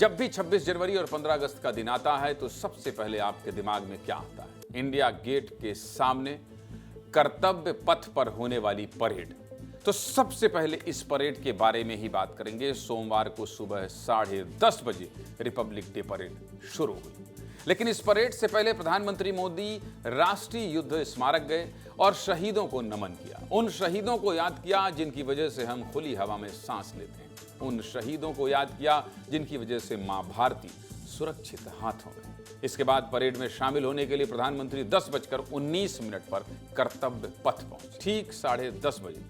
जब भी 26 जनवरी और 15 अगस्त का दिन आता है तो सबसे पहले आपके दिमाग में क्या आता है? इंडिया गेट के सामने कर्तव्य पथ पर होने वाली परेड। तो सबसे पहले इस परेड के बारे में ही बात करेंगे। सोमवार को सुबह 10:30 बजे रिपब्लिक डे परेड शुरू हुई, लेकिन इस परेड से पहले प्रधानमंत्री मोदी राष्ट्रीय युद्ध स्मारक गए और शहीदों को नमन किया। उन शहीदों को याद किया जिनकी वजह से हम खुली हवा में सांस लेते हैं। उन शहीदों को याद किया जिनकी वजह से मां भारती सुरक्षित हाथों में। इसके बाद परेड में शामिल होने के लिए प्रधानमंत्री 10:19 पर कर्तव्य पथ पहुंचे। ठीक 10:30 बजे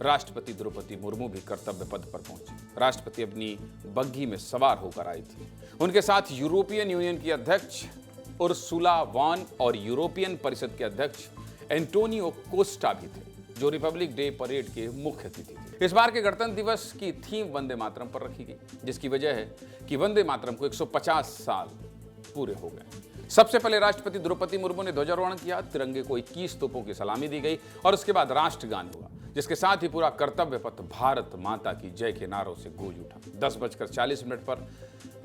राष्ट्रपति द्रौपदी मुर्मू भी कर्तव्य पथ पर पहुंची। राष्ट्रपति अपनी बग्घी में सवार होकर आई थी। उनके साथ यूरोपियन यूनियन की अध्यक्ष उर्सुला वॉन और यूरोपियन परिषद के अध्यक्ष एंटोनियो कोस्टा भी थे, जो रिपब्लिक डे परेड के मुख्य अतिथि थे। इस बार के गणतंत्र दिवस की थीम वंदे मातरम पर रखी गई, जिसकी वजह है कि वंदे मातरम को 150 साल पूरे हो गए। सबसे पहले राष्ट्रपति द्रौपदी मुर्मू ने ध्वजारोहण किया, तिरंगे को 21 तोपों की सलामी दी गई और उसके बाद राष्ट्रगान हुआ, जिसके साथ ही पूरा कर्तव्य पथ भारत माता की जय के नारों से गूंज उठा। 10:40 पर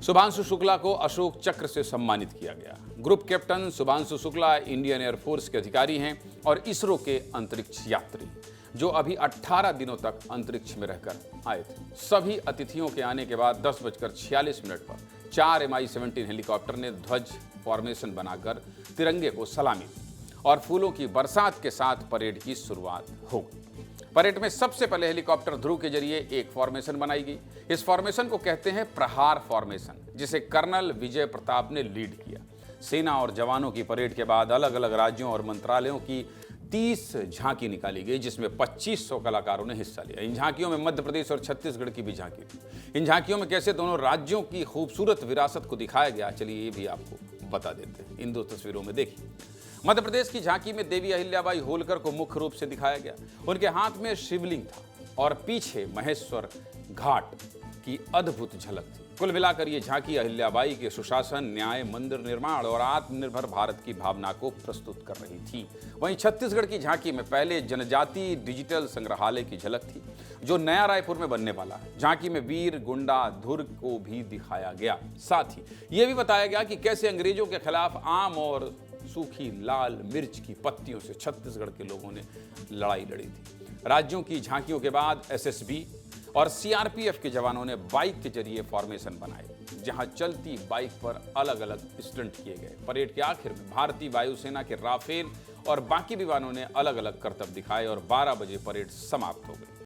शुभांशु शुक्ला को अशोक चक्र से सम्मानित किया गया। Group captain Shubhanshu Shukla Indian air force के अधिकारी हैं और इसरो के अंतरिक्ष यात्री, जो अभी 18 दिनों तक अंतरिक्ष में रहकर आए थे। सभी अतिथियों के आने के बाद 10:46 पर 4 Mi-17 हेलीकॉप्टर ने ध्वज फॉर्मेशन बनाकर तिरंगे को सलामी दी और फूलों की बरसात के साथ परेड की शुरुआत हो गई। परेड में सबसे पहले हेलीकॉप्टर ध्रुव के जरिए एक फॉर्मेशन बनाई गई। इस फॉर्मेशन को कहते हैं प्रहार फॉर्मेशन, जिसे कर्नल विजय प्रताप ने लीड किया। सेना और जवानों की परेड के बाद अलग अलग राज्यों और मंत्रालयों की 30 झांकी निकाली गई, जिसमें 2500 कलाकारों ने हिस्सा लिया। इन झांकियों में मध्य प्रदेश और छत्तीसगढ़ की भी झांकी थी। इन झांकियों में कैसे दोनों राज्यों की खूबसूरत विरासत को दिखाया गया, चलिए ये भी आपको बता देते हैं। इन 2 तस्वीरों में देखिए। मध्य प्रदेश की झांकी में देवी अहिल्याबाई होलकर को मुख्य रूप से दिखाया गया। उनके हाथ में शिवलिंग था और पीछे महेश्वर घाट की अद्भुत झलक थी। कुल मिलाकर ये झांकी अहिल्याबाई के सुशासन, न्याय, मंदिर निर्माण और आत्मनिर्भर भारत की भावना को प्रस्तुत कर रही थी। वहीं छत्तीसगढ़ की झांकी में पहले जनजाति डिजिटल संग्रहालय की झलक थी, जो नया रायपुर में बनने वाला है। झांकी में वीर गुंडा धुर्ग को भी दिखाया गया। साथ ही यह भी बताया गया कि कैसे अंग्रेजों के खिलाफ आम और सूखी लाल मिर्च की पत्तियों से छत्तीसगढ़ के लोगों ने लड़ाई लड़ी थी। राज्यों की झांकियों के बाद एसएसबी और सीआरपीएफ के जवानों ने बाइक के जरिए फॉर्मेशन बनाए, जहां चलती बाइक पर अलग अलग स्टंट किए गए। परेड के आखिर में भारतीय वायुसेना के राफेल और बाकी विमानों ने अलग अलग करतब दिखाए और 12 बजे परेड समाप्त हो गई।